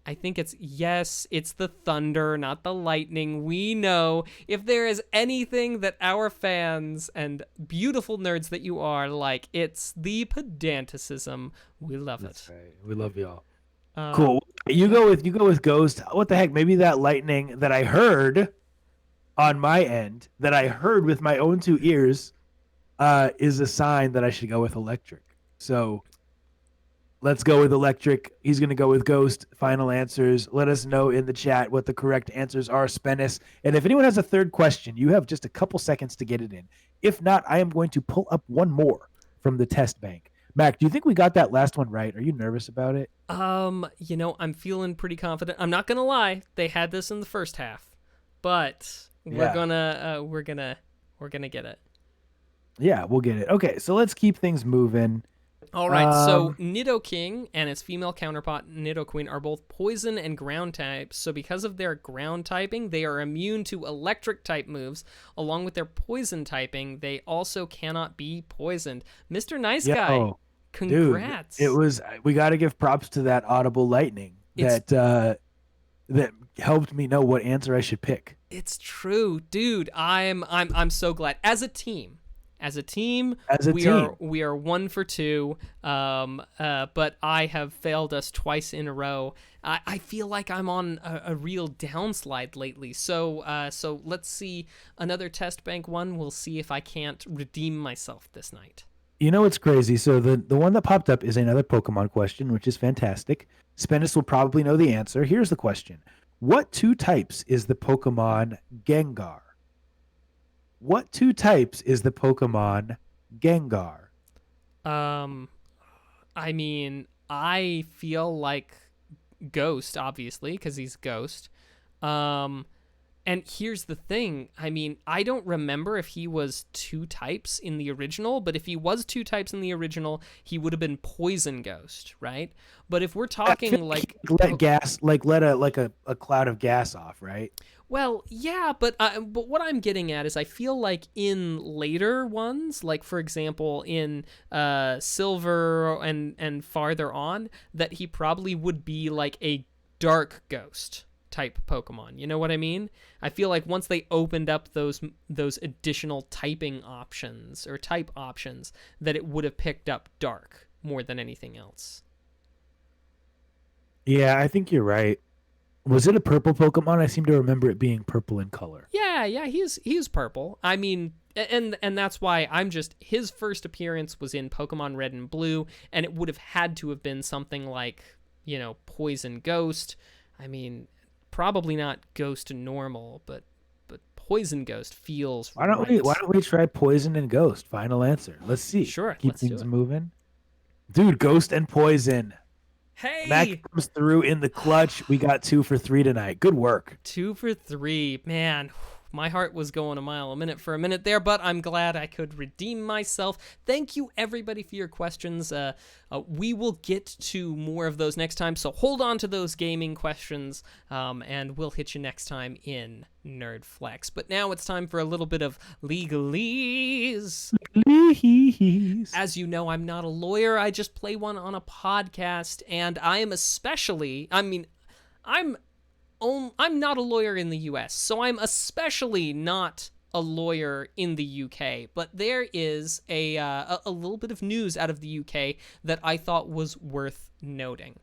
I think it's the thunder, not the lightning. We know if there is anything that our fans and beautiful nerds that you are like, it's the pedanticism. We love
That's
it.
right. We love y'all.
Um,
Cool. You go with Ghost. What the heck? Maybe that lightning that I heard on my end, that I heard with my own two ears, is a sign that I should go with electric. So let's go with electric. He's going to go with Ghost. Final answers. Let us know in the chat what the correct answers are, Spennis. And if anyone has a third question, you have just a couple seconds to get it in. If not, I am going to pull up one more from the test bank. Mac, do you think we got that last one right? Are you nervous about it?
I'm feeling pretty confident. I'm not gonna lie, they had this in the first half, but we're gonna get it.
Yeah, we'll get it. Okay, so let's keep things moving.
All right, so Nidoking and its female counterpart Nidoqueen are both poison and ground types. So because of their ground typing, they are immune to electric type moves. Along with their poison typing, they also cannot be poisoned. Mr. Nice Guy, congrats.
Dude, we got to give props to that audible lightning that helped me know what answer I should pick.
It's true, dude. I'm so glad. As a team, we are 1 for 2. But I have failed us twice in a row. I feel like I'm on a real downslide lately. So let's see another test bank one. We'll see if I can't redeem myself this night.
You know what's crazy? So the one that popped up is another Pokemon question, which is fantastic. Spennis will probably know the answer. Here's the question. What 2 types is the Pokemon Gengar? What 2 types is the Pokemon Gengar?
I mean, I feel like Ghost, obviously, because he's Ghost. And here's the thing. I mean, I don't remember if he was 2 types in the original, but if he was 2 types in the original, he would have been Poison Ghost, right? But if we're talking like
let a cloud of gas off, right?
Well, yeah, but what I'm getting at is I feel like in later ones, like for example in Silver and farther on, that he probably would be like a dark ghost type Pokemon. You know what I mean? I feel like once they opened up those additional typing options or type options, that it would have picked up dark more than anything else.
Yeah, I think you're right. Was it a purple Pokemon? I seem to remember it being purple in color.
Yeah, he's purple. I mean, and that's why his first appearance was in Pokemon Red and Blue, and it would have had to have been something like, Poison Ghost. I mean, probably not Ghost normal, but Poison Ghost feels
Why don't we try Poison and Ghost? Final answer. Let's see.
Sure.
Keep things moving. Dude, Ghost and Poison.
Hey!
Mac comes through in the clutch. We got 2 for 3 tonight. Good work.
2 for 3. Man, my heart was going a mile a minute for a minute there, but I'm glad I could redeem myself. Thank you, everybody, for your questions. We will get to more of those next time, so hold on to those gaming questions, and we'll hit you next time in Nerd Flex. But now it's time for a little bit of legalese. As you know, I'm not a lawyer. I just play one on a podcast, and I am I'm not a lawyer in the US, so I'm especially not a lawyer in the UK. But there is a little bit of news out of the UK that I thought was worth noting.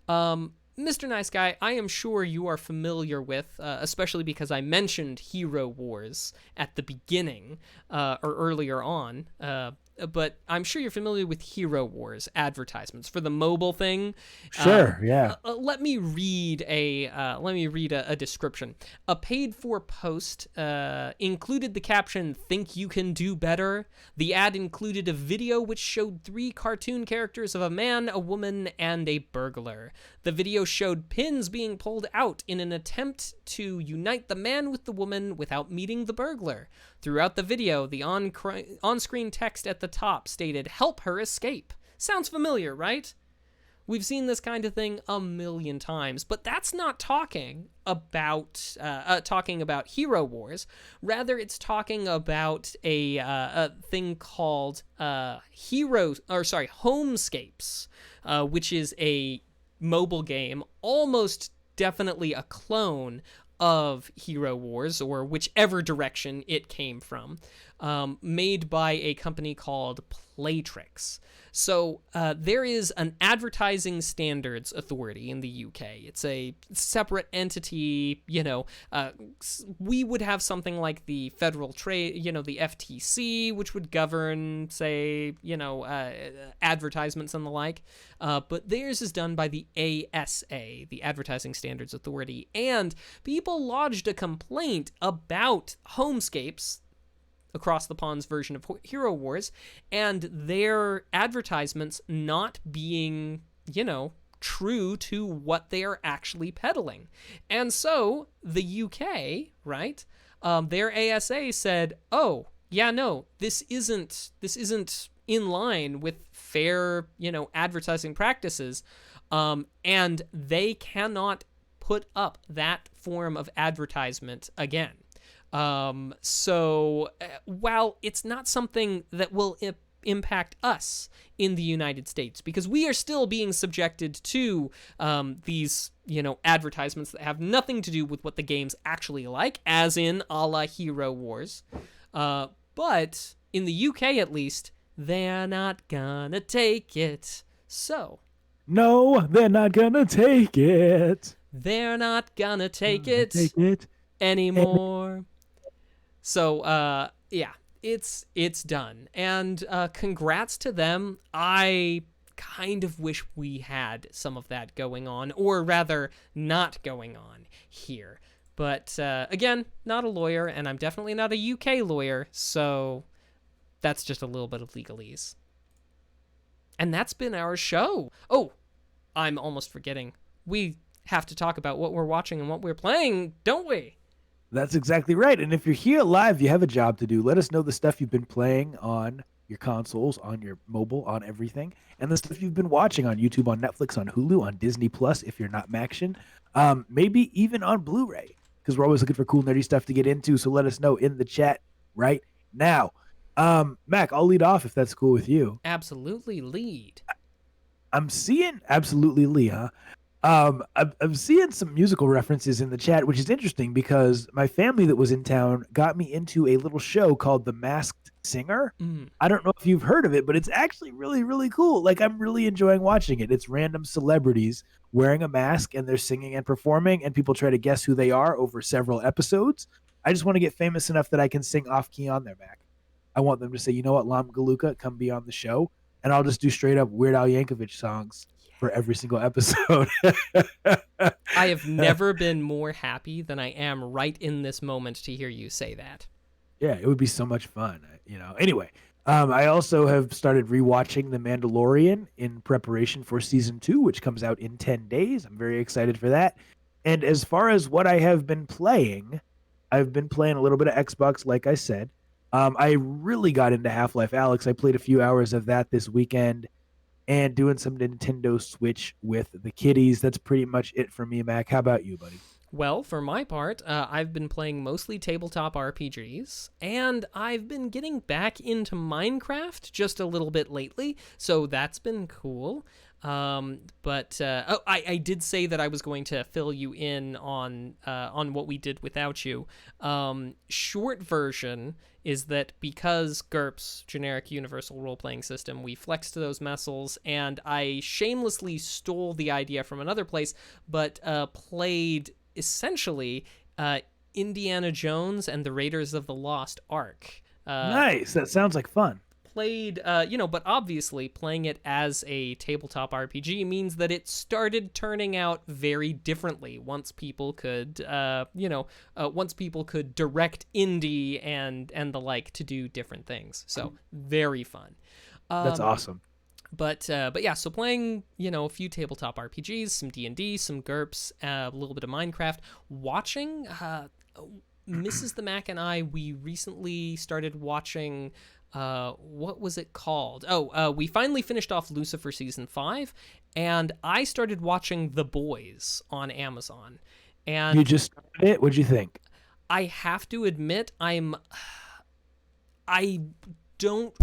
Mr. Nice Guy, I am sure you are familiar with, especially because I mentioned Hero Wars at the beginning, or earlier on, but I'm sure you're familiar with Hero Wars advertisements for the mobile thing.
Sure, yeah.
Let me read a description. A paid-for post included the caption, "Think you can do better?" The ad included a video which showed 3 cartoon characters of a man, a woman, and a burglar. The video showed pins being pulled out in an attempt to unite the man with the woman without meeting the burglar. Throughout the video, the on-screen text at the top stated, "Help her escape." Sounds familiar, right? We've seen this kind of thing a million times, but that's not talking about Hero Wars. Rather, it's talking about a thing called Homescapes, which is a mobile game, almost definitely a clone of Hero Wars, or whichever direction it came from, made by a company called Playtrix. So there is an advertising standards authority in the UK. It's a separate entity. We would have something like the Federal Trade, the FTC, which would govern, say, advertisements and the like. But theirs is done by the ASA, the Advertising Standards Authority, and people lodged a complaint about Homescape's Across the Pond's version of Hero Wars, and their advertisements not being, true to what they are actually peddling. And so the UK, right, their ASA said, oh, yeah, no, this isn't in line with fair, advertising practices, and they cannot put up that form of advertisement again. So while it's not something that will impact us in the United States, because we are still being subjected to these, advertisements that have nothing to do with what the game's actually like, as in a la Hero Wars. But in the UK, at least, they're not gonna take it. So.
No, they're not gonna take it.
They're not gonna take it anymore. So, yeah, it's done. And congrats to them. I kind of wish we had some of that going on, or rather, not going on here. But again, not a lawyer, and I'm definitely not a UK lawyer, so that's just a little bit of legalese. And that's been our show. Oh, I'm almost forgetting. We have to talk about what we're watching and what we're playing, don't we?
That's exactly right. And if you're here live, you have a job to do. Let us know the stuff you've been playing on your consoles, on your mobile, on everything, and the stuff you've been watching on YouTube, on Netflix, on Hulu, on Disney Plus, if you're not Maction, maybe even on Blu-ray, because we're always looking for cool, nerdy stuff to get into. So let us know in the chat right now. Mac, I'll lead off if that's cool with you.
Absolutely, lead.
I'm seeing absolutely Lee, huh? I'm seeing some musical references in the chat, which is interesting because my family that was in town got me into a little show called The Masked Singer. I don't know if you've heard of it, but it's actually really, really cool. Like, I'm really enjoying watching it. It's random celebrities wearing a mask and they're singing and performing, and people try to guess who they are over several episodes. I just want to get famous enough that I can sing off key on their Mac. I want them to say, you know what, Lam Galuka, come be on the show. And I'll just do straight up Weird Al Yankovic songs for every single episode.
I have never been more happy than I am right in this moment to hear you say that.
Yeah, it would be so much fun, Anyway, I also have started rewatching The Mandalorian in preparation for season 2, which comes out in 10 days. I'm very excited for that. And as far as what I have been playing, I've been playing a little bit of Xbox, like I said. I really got into Half-Life Alyx. I played a few hours of that this weekend. And doing some Nintendo Switch with the kiddies. That's pretty much it for me, Mac. How about you, buddy?
Well, for my part, I've been playing mostly tabletop RPGs, and I've been getting back into Minecraft just a little bit lately, so that's been cool. I did say that I was going to fill you in on what we did without you. Short version is that because GURPS, generic universal role-playing system, we flexed those muscles, and I shamelessly stole the idea from another place, but played essentially Indiana Jones and the Raiders of the Lost Ark.
Nice. That sounds like fun.
Played, but obviously playing it as a tabletop RPG means that it started turning out very differently once people could, once people could direct indie and the like to do different things. So very fun.
That's awesome.
But yeah, so playing, a few tabletop RPGs, some D&D, some GURPS, a little bit of Minecraft, watching, Mrs. the Mac and I, we recently started watching, what was it called? We finally finished off Lucifer season 5, and I started watching The Boys on Amazon. And
you just started it? What'd you think?
I have to admit, I don't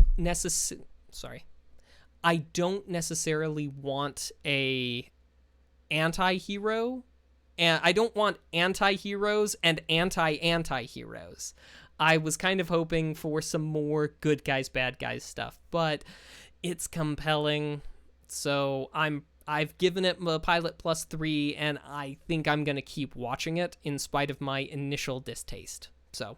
necessarily want a anti-hero, and I don't want anti-heroes and anti-anti-heroes. I was kind of hoping for some more good guys, bad guys stuff, but it's compelling. So I've given it a pilot +3, and I think I'm going to keep watching it in spite of my initial distaste. So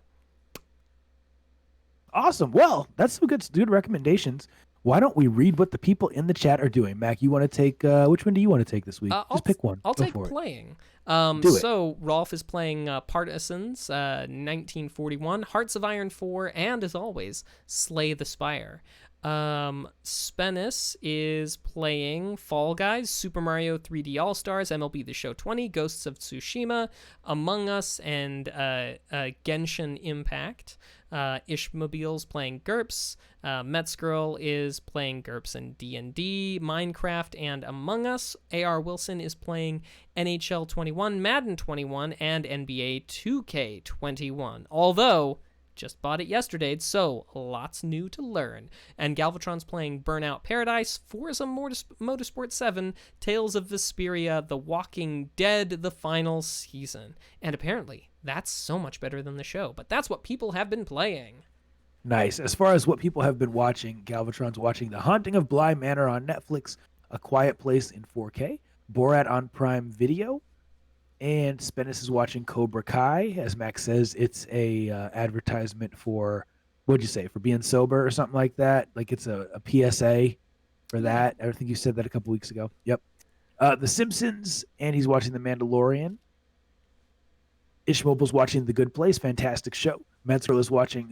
Awesome. Well, that's some good recommendations. Why don't we read what the people in the chat are doing? Mac, you want to take which one do you want to take this week? Just pick one.
I'll
Go
take
for it.
playing.
Do it.
So Rolf is playing Partisans, 1941, Hearts of Iron 4, and as always, Slay the Spire. Spennis is playing Fall Guys, Super Mario 3D All Stars, MLB The Show 20, Ghosts of Tsushima, Among Us, and Genshin Impact. Ishmobile's playing GURPS. Metzgirl is playing GURPS and D&D, Minecraft, and Among Us. AR Wilson is playing NHL 21, Madden 21, and NBA 2K21. Although, just bought it yesterday, so lots new to learn. And Galvatron's playing Burnout Paradise, Forza Motorsport 7, Tales of Vesperia, The Walking Dead, the final season. And apparently, that's so much better than the show. But that's what people have been playing.
Nice. As far as what people have been watching, Galvatron's watching The Haunting of Bly Manor on Netflix, A Quiet Place in 4K, Borat on Prime Video, and Spennis is watching Cobra Kai. As Max says, it's a advertisement for, what'd you say, for being sober or something like that? Like it's a PSA for that. I think you said that a couple weeks ago. Yep. The Simpsons, and he's watching The Mandalorian. Ishmobile's watching The Good Place, fantastic show. Metzgerl is watching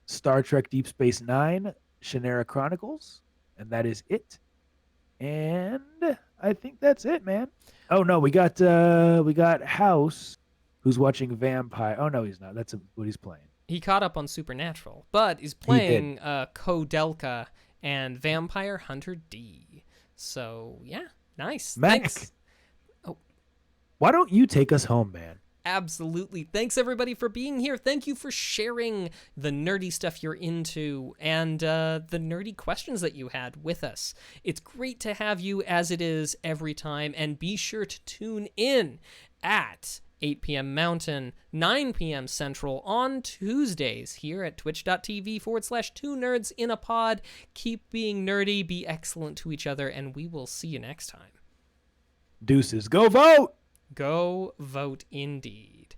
Star Trek Deep Space Nine, Shannara Chronicles, and that is it. And I think that's it, man. Oh no, we got House, who's watching Vampire. Oh no, he's not. That's what he's playing.
He caught up on Supernatural, but is playing Kodelka and Vampire Hunter D. So yeah, nice.
Mac,
Thanks. Oh,
why don't you take us home, man?
Absolutely. Thanks, everybody, for being here. Thank you for sharing the nerdy stuff you're into and the nerdy questions that you had with us. It's great to have you, as it is every time, and be sure to tune in at 8 p.m. Mountain, 9 p.m. Central on Tuesdays here at twitch.tv/2nerds-in-a-pod. Keep being nerdy, be excellent to each other, and we will see you next time.
Deuces. Go vote!
Go vote indeed.